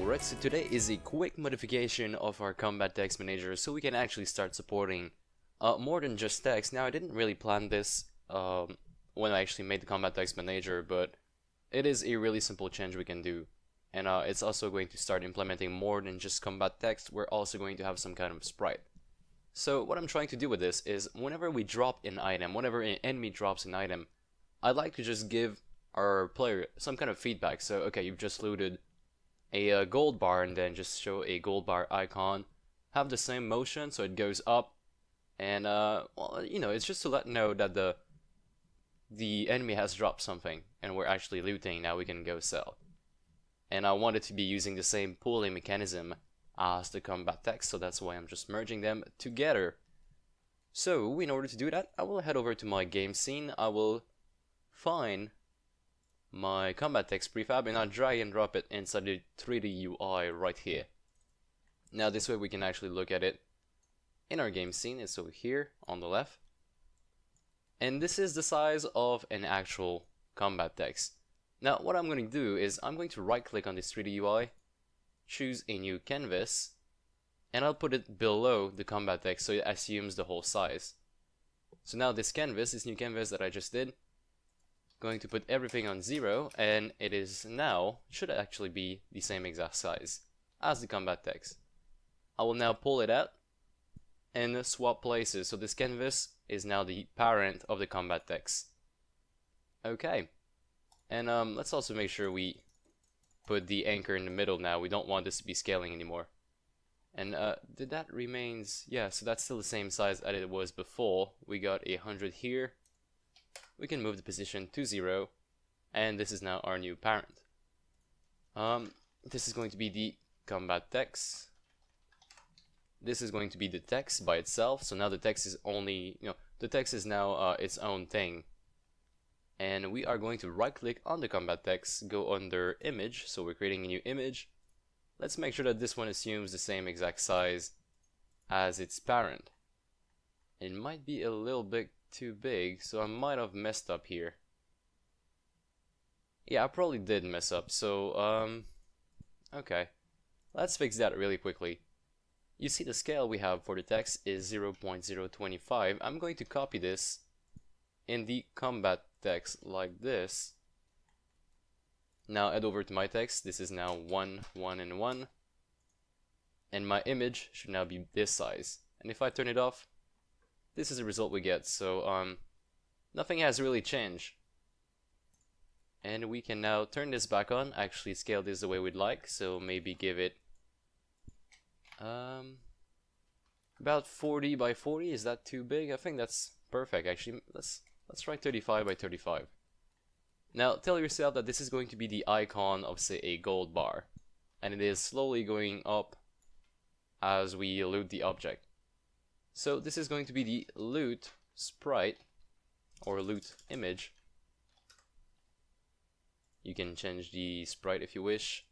Alright, so today is a quick modification of our combat text manager so we can actually start supporting more than just text. Now I didn't really plan this when I actually made the combat text manager, but it is a really simple change we can do. And it's also going to start implementing more than just combat text. We're also going to have some kind of sprite. So what I'm trying to do with this is whenever we drop an item, whenever an enemy drops an item, I'd like to just give our player some kind of feedback. So okay, you've just looted a gold bar, and then just show a gold bar icon, have the same motion so it goes up, and well, you know, it's just to let know that the enemy has dropped something and we're actually looting. Now we can go sell. And I wanted to be using the same pooling mechanism as the combat text, so that's why I'm just merging them together. So in order to do that, I will head over to my game scene. I will find my combat text prefab and I'll drag and drop it inside the 3D UI right here. Now this way we can actually look at it in our game scene. It's over here on the left, and this is the size of an actual combat text. Now what I'm going to do is I'm going to right click on this 3D UI, choose a new canvas, and I'll put it below the combat text so it assumes the whole size. So now this canvas, this new canvas that I just did, going to put everything on 0, and it is now, should actually be the same exact size as the combat text. I will now pull it out and swap places, so this canvas is now the parent of the combat text. Okay, and let's also make sure we put the anchor in the middle now. We don't want this to be scaling anymore. And did that remains, yeah, so that's still the same size as it was before. We got 100 here. We can move the position to 0, and this is now our new parent. This is going to be the combat text. This is going to be the text by itself. So now the text is only, the text is now its own thing. And we are going to right click on the combat text, go under image. So we're creating a new image. Let's make sure that this one assumes the same exact size as its parent. It might be a little bit too big, so I might have messed up here. Yeah, I probably did mess up, so okay, let's fix that really quickly. You see the scale we have for the text is 0.025. I'm going to copy this in the combat text like this. Now head over to my text. This is now 1, 1, and 1, and my image should now be this size. And if I turn it off, this is the result we get. So nothing has really changed, and we can now turn this back on, actually scale this the way we'd like. So maybe give it about 40 by 40. Is that too big? I think that's perfect. Actually, let's try 35 by 35. Now tell yourself that this is going to be the icon of, say, a gold bar, and it is slowly going up as we loot the object. So this is going to be the loot sprite or loot image. You can change the sprite if you wish.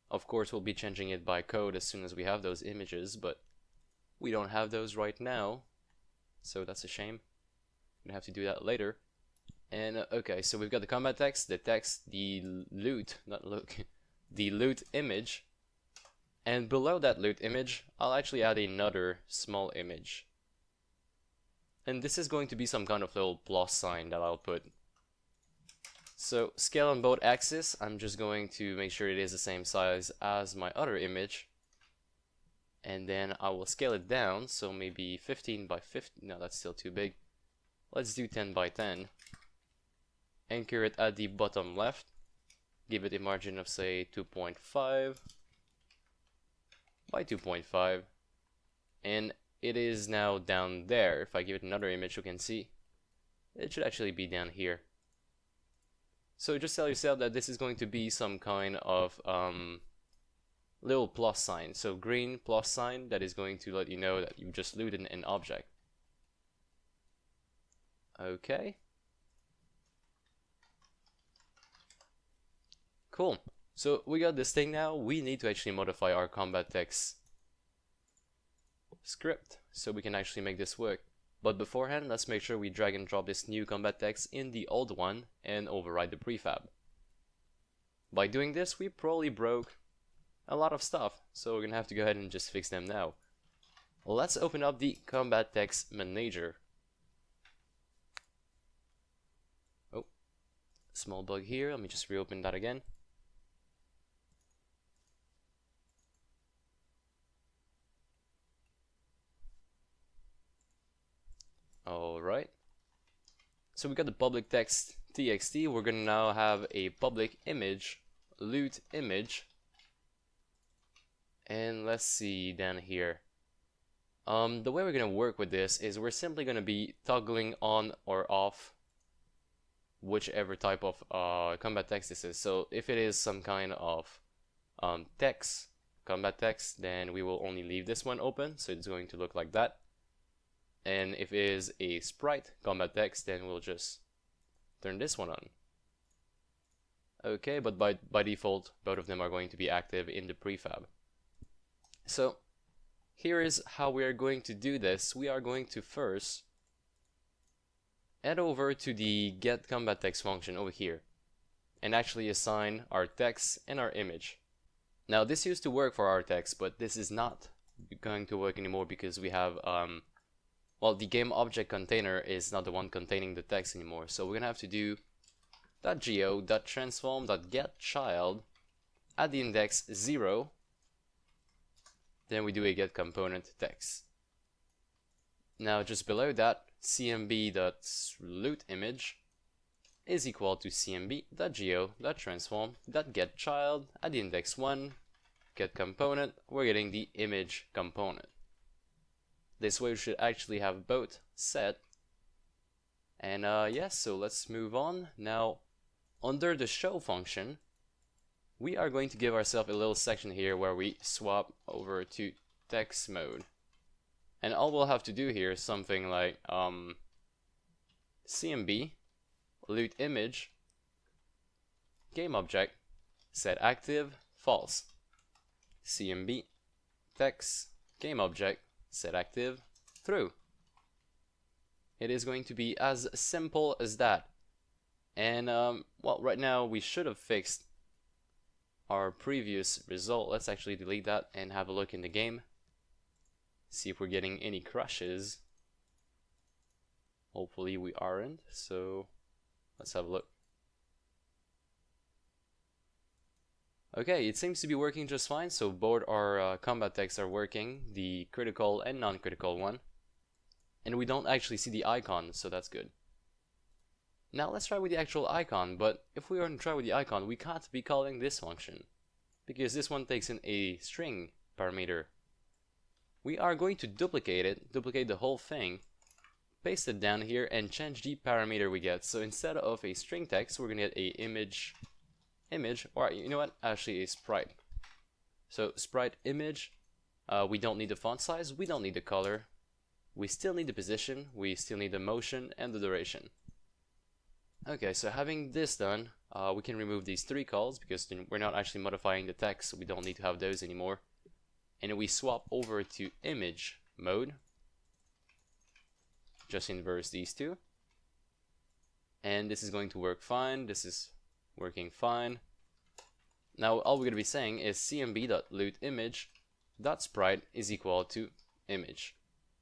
Of course, we'll be changing it by code as soon as we have those images, but we don't have those right now, so that's a shame. We're gonna have to do that later. And okay, so we've got the combat text, the loot, not look, the loot image. And below that loot image, I'll actually add another small image. And this is going to be some kind of little plus sign that I'll put. So scale on both axes, I'm just going to make sure it is the same size as my other image. And then I will scale it down, so maybe 15 by 50, no, that's still too big. Let's do 10 by 10. Anchor it at the bottom left. Give it a margin of, say, 2.5. by 2.5, and it is now down there. If I give it another image, you can see it should actually be down here. So just tell yourself that this is going to be some kind of little plus sign, so green plus sign that is going to let you know that you've just looted an object. Okay, cool. So we got this thing now. We need to actually modify our combat text script so we can actually make this work. But beforehand, let's make sure we drag and drop this new combat text in the old one and override the prefab. By doing this, we probably broke a lot of stuff, so we're gonna have to go ahead and just fix them now. Let's open up the Combat Text Manager. Oh, small bug here. Let me just reopen that again. Alright. So we got the public text txt. We're gonna now have a public image, loot image. And let's see down here. The way we're gonna work with this is we're simply gonna be toggling on or off whichever type of combat text this is. So if it is some kind of text, combat text, then we will only leave this one open, so it's going to look like that. And if it is a sprite combat text, then we'll just turn this one on. Okay, but by default, both of them are going to be active in the prefab. So here is how we are going to do this. We are going to first head over to the get combat text function over here and actually assign our text and our image. Now this used to work for our text, but this is not going to work anymore because we have well, the game object container is not the one containing the text anymore. So we're gonna have to do .go.transform.getChild at the index 0. Then we do a get component text. Now just below that, cmb.lootImage is equal to cmb.go.transform.getChild at the index 1, get component. We're getting the image component. This way we should actually have both set. And yes, so let's move on. Now, under the show function, we are going to give ourselves a little section here where we swap over to text mode. And all we'll have to do here is something like cmb loot image game object set active false, cmb text game object set active true. It is going to be as simple as that. And well, right now we should have fixed our previous result. Let's actually delete that and have a look in the game, see if we're getting any crashes. Hopefully we aren't, so let's have a look. Okay, it seems to be working just fine. So both our combat texts are working, the critical and non-critical one. And we don't actually see the icon, so that's good. Now let's try with the actual icon, but if we want to try with the icon, we can't be calling this function, because this one takes in a string parameter. We are going to duplicate it, duplicate the whole thing, paste it down here, and change the parameter we get. So instead of a string text, we're gonna get a image, or you know what, actually a sprite. So sprite image, we don't need the font size, we don't need the color, we still need the position, we still need the motion and the duration. Okay, so having this done, we can remove these three calls because then we're not actually modifying the text, so we don't need to have those anymore. And we swap over to image mode, just inverse these two, and this is going to work fine. This is working fine. Now all we're going to be saying is cmb.lootImage.sprite is equal to image,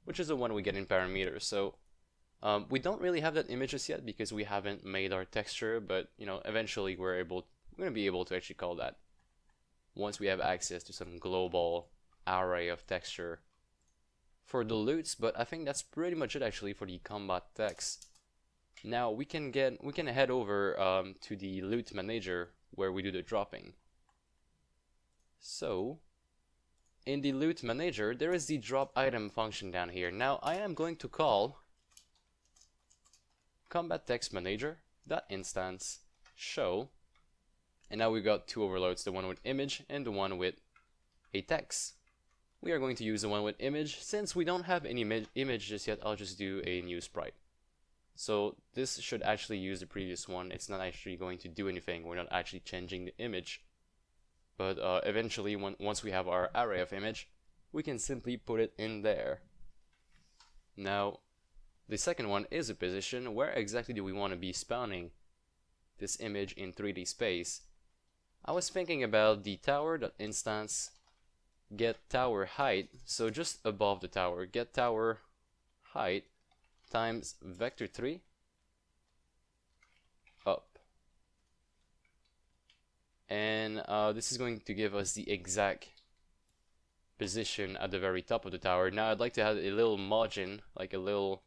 which is the one we get in parameters. So we don't really have that images yet because we haven't made our texture, but you know, eventually we're going to be able to actually call that once we have access to some global array of texture for the loots. But I think that's pretty much it actually for the combat text. Now we can head over to the loot manager where we do the dropping. So in the loot manager there is the drop item function down here. Now I am going to call combat text manager dot instance show, and now we got two overloads, the one with image and the one with a text. We are going to use the one with image. Since we don't have any image just yet, I'll just do a new sprite. So this should actually use the previous one. It's not actually going to do anything. We're not actually changing the image, but eventually once we have our array of image, we can simply put it in there. Now the second one is a position. Where exactly do we want to be spawning this image in 3D space? I was thinking about the tower.instance get tower height, so just above the tower, get tower height times vector3 up. And this is going to give us the exact position at the very top of the tower. Now I'd like to have a little margin, like a little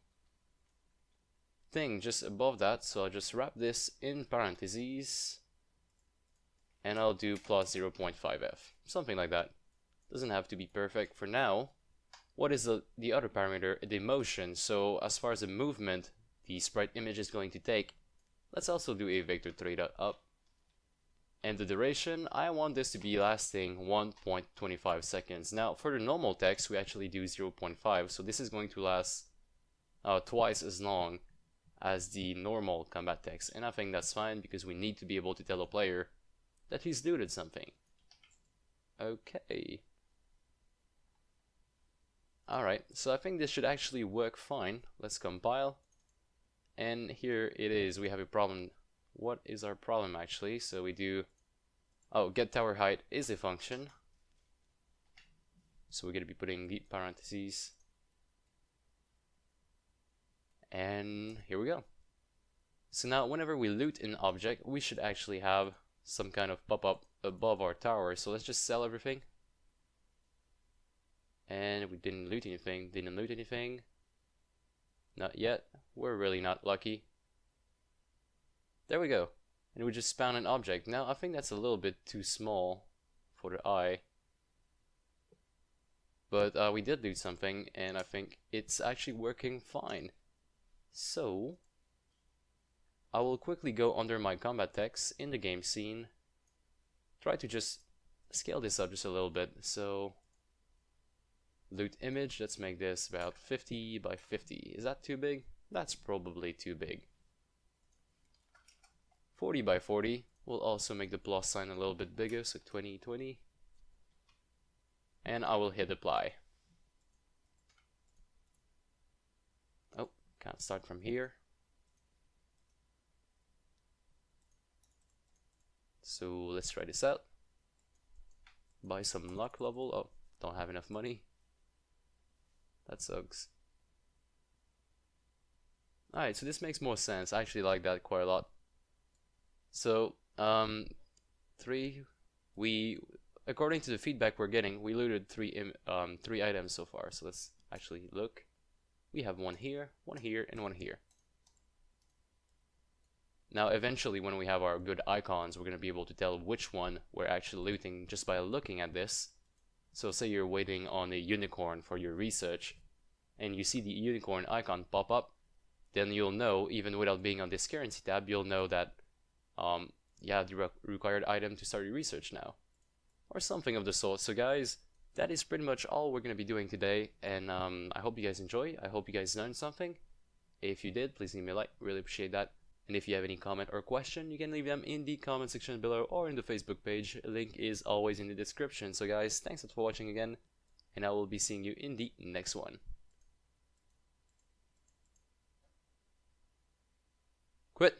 thing just above that, so I'll just wrap this in parentheses and I'll do plus 0.5f, something like that. Doesn't have to be perfect for now. What is the other parameter? The motion. So as far as the movement the sprite image is going to take, let's also do a vector3.up. And the duration, I want this to be lasting 1.25 seconds. Now for the normal text we actually do 0.5, so this is going to last twice as long as the normal combat text, and I think that's fine because we need to be able to tell a player that he's looted something. Okay. Alright, so I think this should actually work fine. Let's compile. And here it is, we have a problem. What is our problem actually? So we do, oh, get tower height is a function. So we're going to be putting deep parentheses. And here we go. So now whenever we loot an object, we should actually have some kind of pop-up above our tower. So let's just sell everything. And we didn't loot anything. Not yet. We're really not lucky. There we go. And we just spawned an object. Now I think that's a little bit too small for the eye. But we did loot something, and I think it's actually working fine. So I will quickly go under my combat text in the game scene. Try to just scale this up just a little bit. So loot image, let's make this about 50 by 50. Is that too big? That's probably too big. 40 by 40. We'll also make the plus sign a little bit bigger, so 2020. And I will hit apply. Oh, can't start from here. So let's try this out. Buy some luck level. Oh, don't have enough money. That sucks. Alright, so this makes more sense. I actually like that quite a lot. So, according to the feedback we're getting, we looted three items so far. So let's actually look. We have one here, and one here. Now eventually when we have our good icons, we're going to be able to tell which one we're actually looting just by looking at this. So say you're waiting on a unicorn for your research, and you see the unicorn icon pop up, then you'll know, even without being on this currency tab, you'll know that you have the required item to start your research now. Or something of the sort. So guys, that is pretty much all we're going to be doing today, and I hope you guys enjoy. I hope you guys learned something. If you did, please leave me a like, really appreciate that. And if you have any comment or question, you can leave them in the comment section below or in the Facebook page. A link is always in the description. So guys, thanks for watching again, and I will be seeing you in the next one. Quit!